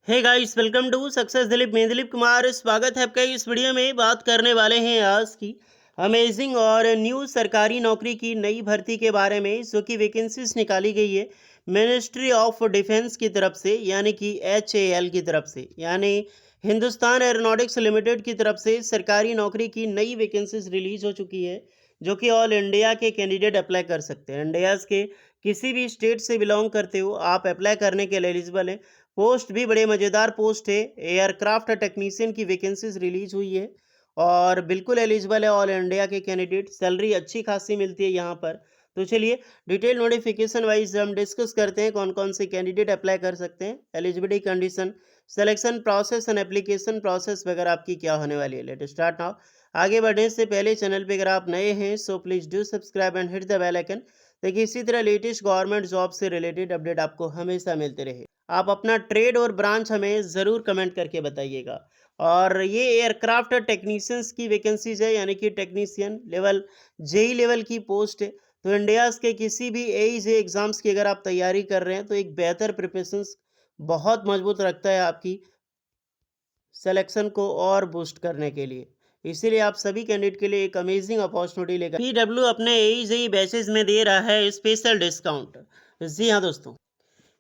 Hey guys, welcome to success Dilip. मैं दिलीप कुमार, स्वागत है आपका। इस वीडियो में बात करने वाले हैं आज की अमेजिंग और न्यू सरकारी नौकरी की नई भर्ती के बारे में, जो कि वैकेंसीज निकाली गई है मिनिस्ट्री ऑफ डिफेंस की तरफ से, यानी कि HAL की तरफ से, यानी हिंदुस्तान एरोनॉटिक्स लिमिटेड की तरफ से सरकारी नौकरी की नई वैकेंसीज रिलीज हो चुकी है, जो कि ऑल इंडिया के कैंडिडेट अप्लाई कर सकते हैं। इंडिया के किसी भी स्टेट से बिलोंग करते हो आप अप्लाई करने के लिए एलिजिबल हैं। पोस्ट भी बड़े मज़ेदार पोस्ट है। एयरक्राफ्ट टेक्नीशियन की वैकेंसीज रिलीज हुई है और बिल्कुल एलिजिबल है ऑल इंडिया के कैंडिडेट। सैलरी अच्छी खासी मिलती है यहाँ पर। तो चलिए डिटेल नोटिफिकेशन वाइज हम डिस्कस करते हैं कौन कौन से कैंडिडेट अप्लाई कर सकते हैं, eligibility condition, selection process and application process वगैरह आपकी क्या होने वाली है। Let start now. आगे बढ़ने से पहले चैनल पे अगर आप नए हैं so please do subscribe and hit the bell icon, ताकि इसी तरह लेटेस्ट गवर्नमेंट जॉब से रिलेटेड अपडेट आपको हमेशा मिलते रहे। आप अपना ट्रेड और ब्रांच हमें ज़रूर कमेंट करके बताइएगा। और ये एयरक्राफ्ट टेक्नीशियंस की वैकेंसीज है, यानी कि टेक्नीशियन लेवल जेई लेवल की पोस्ट है। तो इंडियाज़ के किसी भी AE एग्ज़ाम्स की अगर आप तैयारी कर रहे हैं तो एक बेहतर प्रिपरेशंस बहुत मजबूत रखता है आपकी सिलेक्शन को और बूस्ट करने के लिए। इसीलिए आप सभी कैंडिडेट के लिए एक अमेजिंग अपॉर्चुनिटी लेकर PW अपने AE बैचेज में दे रहा है स्पेशल डिस्काउंट। जी हाँ दोस्तों,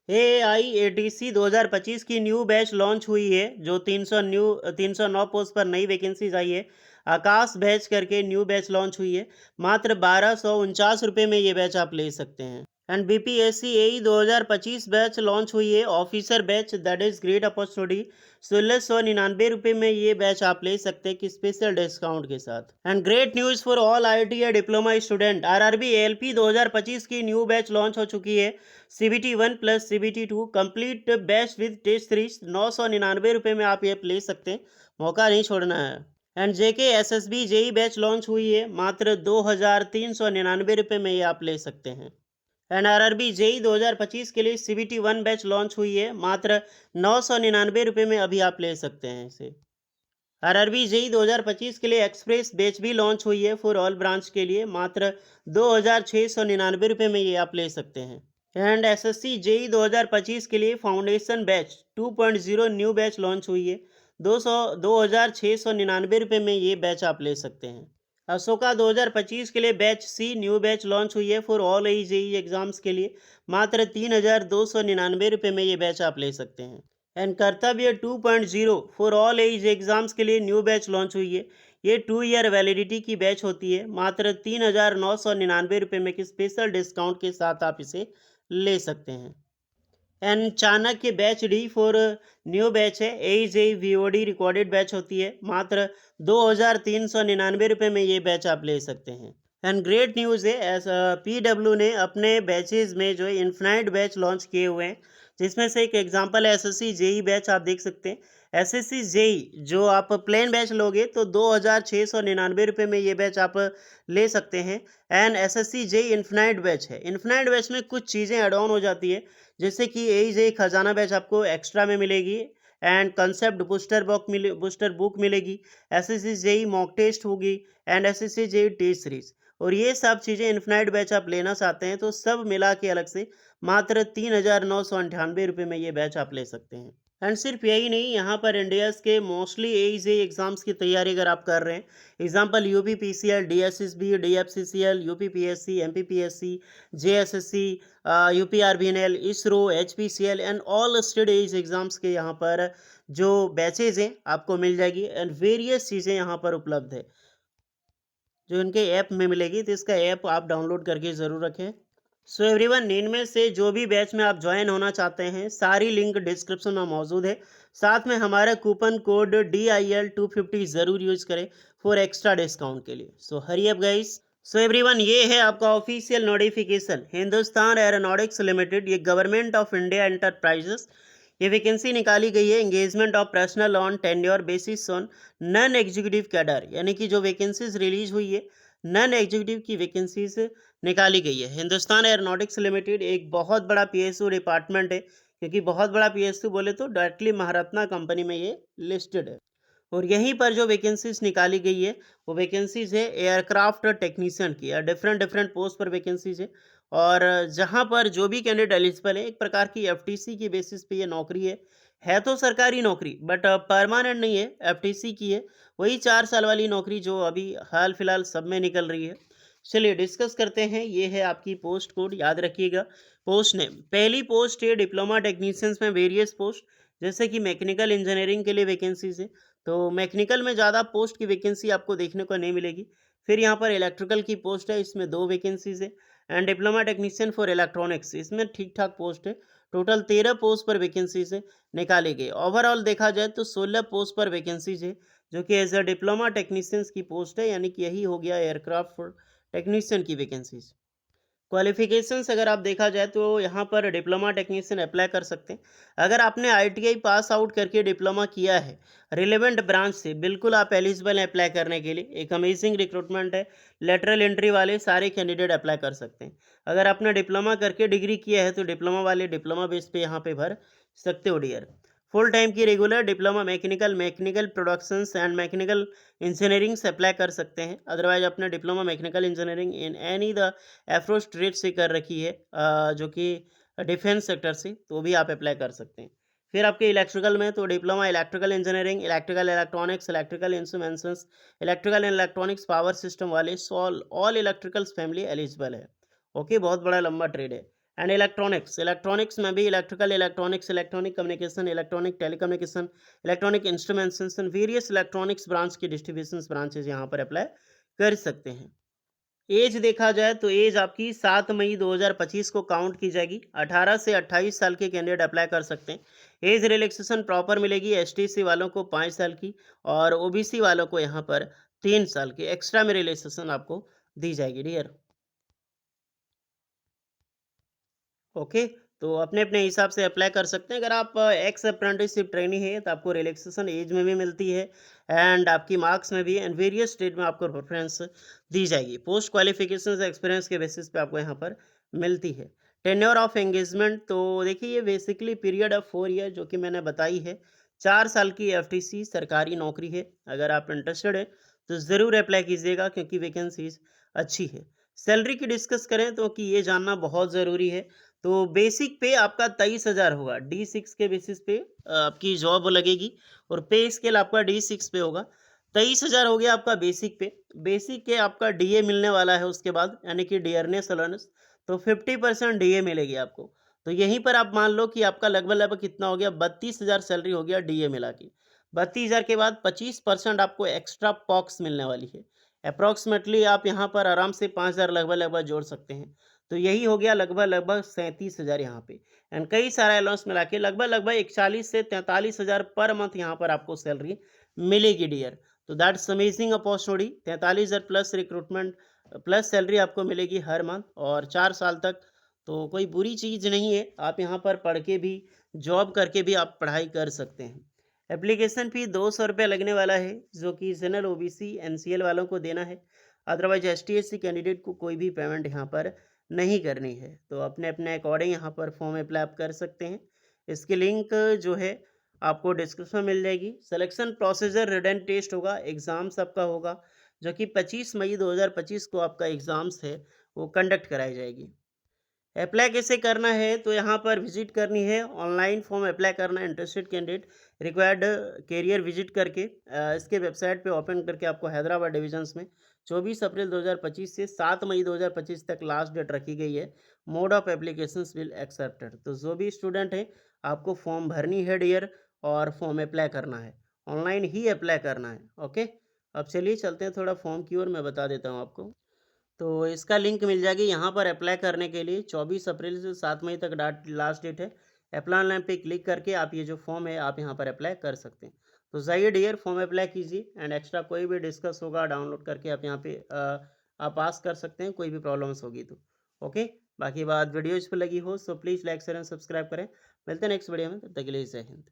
AIATC 2025 की न्यू बैच लॉन्च हुई है, जो 309 पोस्ट पर नई वैकेंसीज आई है। आकाश बैच करके न्यू बैच लॉन्च हुई है। मात्र 1249 रुपये में ये बैच आप ले सकते हैं। And BPSC AE 2025 batch launch हुई है, officer batch, that is great opportunity. 1699 रुपये में ये बैच आप ले सकते हैं कि स्पेशल डिस्काउंट के साथ। And great news for all IIT या डिप्लोमा स्टूडेंट, RRB ALP 2025 की न्यू बैच लॉन्च हो चुकी है। CBT 1 plus CBT 2 complete batch with test series. 999 रुपये में आप ये ले सकते हैं, मौका नहीं छोड़ना है। And JK SSB JE batch launch हुई है, मात्र 2399 रुपये में ये आप ले सकते हैं। एंड RRB JE 2025 के लिए CBT 1 बैच लॉन्च हुई है, मात्र 999 रुपये में अभी आप ले सकते हैं इसे। RRB JE 2025 के लिए एक्सप्रेस बैच भी लॉन्च हुई है फॉर ऑल ब्रांच के लिए, मात्र 2699 रुपये में ये आप ले सकते हैं। एंड SSC JE 2025 के लिए foundation batch 2.0 new batch launch हुई है। 2699 रुपये में ये बैच आप ले सकते हैं। अशोका 2025 के लिए batch C new batch launch हुई है फॉर ऑल AE एग्जाम्स के लिए, मात्र 3299 रुपये में ये बैच आप ले सकते हैं। एंड कर्तव्य 2.0 फॉर ऑल एज एग्जाम्स के लिए न्यू बैच लॉन्च हुई है। ये 2 ईयर वैलिडिटी की बैच होती है, मात्र 3999 रुपये में कि स्पेशल डिस्काउंट के साथ आप इसे ले सकते हैं। And Chanakya batch D for new batch है, AJVOD रिकॉर्डेड बैच होती है, मात्र 2399 रुपये में ये बैच आप ले सकते हैं। एंड ग्रेट न्यूज़ है, PW ने अपने बैचेज में जो है इन्फिनाइट बैच लॉन्च किए हुए हैं, जिसमें से एक एग्जांपल है SSC JE बैच। आप देख सकते हैं SSC JE जो आप प्लेन बैच लोगे तो 2699 रुपये में ये बैच आप ले सकते हैं। And SSC JE infinite batch है। इन्फिनाइट बैच में कुछ चीज़ें एड ऑन हो जाती है, जैसे कि AE खजाना बैच आपको एक्स्ट्रा में मिलेगी, एंड कंसेप्ट बूस्टर बुक मिलेगी, SSC JE मॉक टेस्ट होगी, and SSC JE test series. और ये सब चीज़ें इन्फिनाइट बैच आप लेना चाहते हैं तो सब मिला के अलग से मात्र 3998 रुपये में ये बैच आप ले सकते हैं। एंड सिर्फ यही नहीं, यहाँ पर इंडियाज़ के मोस्टली AE एग्ज़ाम्स की तैयारी अगर आप कर रहे हैं, example UPPCL, DSSB, DFCCL, UPPSC, MPPSC, JSSC, UPRVNL, ISRO, HPCL and all state AE exams के यहाँ पर जो बैचेज हैं आपको मिल जाएगी। एंड वेरियस चीज़ें यहाँ पर उपलब्ध है जो इनके ऐप में मिलेगी, तो इसका ऐप आप डाउनलोड करके ज़रूर रखें। सो एवरीवन, इनमें से जो भी बैच में आप ज्वाइन होना चाहते हैं, सारी लिंक डिस्क्रिप्शन में मौजूद है। साथ में हमारा कूपन कोड DIL250 ज़रूर यूज़ करें फॉर एक्स्ट्रा डिस्काउंट के लिए। So hurry up guys. So everyone, ये है आपका official notification. Hindustan aeronautics limited, ये गवर्नमेंट ऑफ इंडिया एंटरप्राइजेस, ये वैकेंसी निकाली गई है। Engagement of personnel on tenure basis on non executive cadre, यानी कि जो वैकेंसीज रिलीज हुई है नॉन एग्जीक्यूटिव की वैकेंसीज निकाली गई है। हिंदुस्तान एरोनॉटिक्स लिमिटेड एक बहुत बड़ा PSU डिपार्टमेंट है, क्योंकि बहुत बड़ा PSU बोले तो डायरेक्टली महारत्ना कंपनी में ये लिस्टेड है। और यहीं पर जो वैकेंसीज निकाली गई है वो वैकेंसीज है एयरक्राफ्ट टेक्नीशियन की, या डिफरेंट डिफरेंट पोस्ट पर वैकेंसीज है। और जहां पर जो भी कैंडिडेट एलिजिबल है, एक प्रकार की FTC की बेसिस पे ये नौकरी है। है तो सरकारी नौकरी बट परमानेंट नहीं है, एफटीसी की है। वही 4 साल वाली नौकरी जो अभी हाल फिलहाल सब में निकल रही है। चलिए डिस्कस करते हैं। ये है आपकी पोस्ट कोड, याद रखिएगा। पोस्ट नेम, पहली पोस्ट है डिप्लोमा टेक्नीशियंस में वेरियस पोस्ट, जैसे कि मैकेनिकल इंजीनियरिंग के लिए वैकेंसीज है, तो मैकेनिकल में ज़्यादा पोस्ट की वैकेंसी आपको देखने को नहीं मिलेगी। फिर यहाँ पर इलेक्ट्रिकल की पोस्ट है, इसमें 2 वैकेंसीज है। And diploma technician for electronics, इसमें ठीक ठाक पोस्ट है। टोटल 13 पोस्ट पर वैकेंसीज है निकाली गई। ओवरऑल देखा जाए तो 16 पोस्ट पर वैकेंसीज है, जो कि एज अ डिप्लोमा टेक्नीशियंस की पोस्ट है, यानी कि यही हो गया एयरक्राफ्ट टेक्नीशियन की वैकेंसीज। क्वालिफिकेशंस अगर आप देखा जाए तो यहाँ पर डिप्लोमा टेक्नीशियन अप्लाई कर सकते हैं। अगर आपने आईटीआई पास आउट करके डिप्लोमा किया है रिलेवेंट ब्रांच से, बिल्कुल आप एलिजिबल हैं अप्लाई करने के लिए। एक अमेजिंग रिक्रूटमेंट है, लेटरल एंट्री वाले सारे कैंडिडेट अप्लाई कर सकते हैं। अगर आपने डिप्लोमा करके डिग्री किया है तो डिप्लोमा वाले डिप्लोमा बेस पे यहाँ पे भर सकते हो डियर। फुल टाइम की regular diploma mechanical, mechanical productions and mechanical engineering से अप्लाई कर सकते हैं। अदरवाइज अपने diploma mechanical engineering in any the aforesaid trade से कर रखी है, जो कि डिफेंस सेक्टर से, तो भी आप अप्लाई कर सकते हैं। फिर आपके इलेक्ट्रिकल में तो diploma electrical engineering, electrical electronics, electrical instruments, electrical and electronics power system वाले ऑल इलेक्ट्रिकल्स फैमिली एलिजिबल है। ओके, बहुत बड़ा लंबा ट्रेड है। एंड इलेक्ट्रॉनिक्स, इलेक्ट्रॉनिक्स में भी electrical electronics, electronic communication, electronic telecommunication, electronic instruments and various electronics branch की distribution branches यहाँ पर अप्लाई कर सकते हैं। एज देखा जाए तो एज आपकी 7 मई 2025 को काउंट की जाएगी। 18 से 28 साल के कैंडिडेट अप्लाई कर सकते हैं। एज रिलैक्सेशन प्रॉपर मिलेगी एसटीसी वालों को 5 साल की, और ओबीसी वालों को यहाँ पर 3 साल की एक्स्ट्रा में रिलैक्सेशन आपको दी जाएगी डियर। ओके, तो अपने अपने हिसाब से अप्लाई कर सकते हैं। अगर आप एक्स अप्रेंटिसशिप ट्रेनी है तो आपको रिलैक्सेशन एज में भी मिलती है, एंड आपकी मार्क्स में भी, एंड वेरियस स्टेट में आपको प्रेफरेंस दी जाएगी। पोस्ट क्वालिफिकेशन एक्सपीरियंस के बेसिस पे आपको यहाँ पर मिलती है। टेन्योर ऑफ एंगेजमेंट, तो देखिए ये बेसिकली पीरियड ऑफ 4 ईयर जो कि मैंने बताई है। 4 साल की एफटीसी सरकारी नौकरी है। अगर आप इंटरेस्टेड है तो ज़रूर अप्लाई कीजिएगा, क्योंकि वैकेंसीज अच्छी है। सैलरी की डिस्कस करें तो कि ये जानना बहुत ज़रूरी है। तो बेसिक पे आपका 23,000 होगा। D6 के बेसिस पे आपकी जॉब लगेगी, और पे स्केल आपका D6 पे होगा। 23,000 हो गया आपका बेसिक पे। बेसिक के आपका डीए मिलने वाला है उसके बाद, यानी कि डियरनेस अलाउंस, तो 50% डीए मिलेगी आपको। तो यहीं पर आप मान लो कि आपका लगभग लगभग कितना हो गया, 32,000 सैलरी हो गया डीए मिला के। 32,000 के बाद 25% आपको एक्स्ट्रा पॉक्स मिलने वाली है। अप्रॉक्सीमेटली आप यहाँ पर आराम से 5,000 लगभग लगभग जोड़ सकते हैं। तो यही हो गया लगभग लगभग 37,000 यहाँ पे। एंड कई सारा अलाउंस मिला के लगभग लगभग 41 से 43,000 पर मंथ यहाँ पर आपको सैलरी मिलेगी डियर। तो that's amazing opportunity. 43,000 plus recruitment plus salary आपको मिलेगी हर मंथ, और 4 साल तक। तो कोई बुरी चीज़ नहीं है। आप यहाँ पर पढ़ के भी, जॉब करके भी आप पढ़ाई कर सकते हैं। एप्लीकेशन फ़ी 200 रुपये लगने वाला है, जो कि जनरल ओबीसी एनसीएल वालों को देना है। अदरवाइज एसटी/एससी कैंडिडेट को कोई भी पेमेंट यहाँ पर नहीं करनी है। तो अपने अपने अकॉर्डिंग यहाँ पर फॉर्म अप्लाई आप कर सकते हैं। इसकी लिंक जो है आपको डिस्क्रिप्शन में मिल जाएगी। सिलेक्शन प्रोसीजर रिटन टेस्ट होगा, एग्ज़ाम्स आपका होगा, जो कि 25 मई 2025 को आपका एग्ज़ाम्स है वो कंडक्ट कराई जाएगी। अप्लाई कैसे करना है, तो यहाँ पर विजिट करनी है, ऑनलाइन फॉर्म अप्लाई करना है। Interested candidate required career visit करके इसके वेबसाइट पे ओपन करके आपको हैदराबाद डिविजन्स में 24 अप्रैल 2025 से 7 मई 2025 तक लास्ट डेट रखी गई है। Mode of applications will accepted, तो जो भी स्टूडेंट है आपको फॉर्म भरनी है डियर, और फॉर्म अप्लाई करना है, ऑनलाइन ही अप्लाई करना है। ओके, अब चलिए चलते हैं थोड़ा फॉर्म की ओर, मैं बता देता हूँ आपको। तो इसका लिंक मिल जाएगी यहाँ पर अप्लाई करने के लिए। 24 अप्रैल से 7 मई तक लास्ट डेट है। अप्लाई ऑनलाइन पे क्लिक करके आप ये जो फॉर्म है आप यहाँ पर अप्लाई कर सकते हैं। तो जाइए डियर, फॉर्म अप्लाई कीजिए, एंड एक्स्ट्रा कोई भी डिस्कस होगा डाउनलोड करके आप यहाँ पे आप पास कर सकते हैं, कोई भी प्रॉब्लम्स होगी तो। ओके, बाकी बात वीडियो इस पर लगी हो so please like share and subscribe करें। मिलते हैं नेक्स्ट वीडियो में, तब तक के लिए जय हिंद।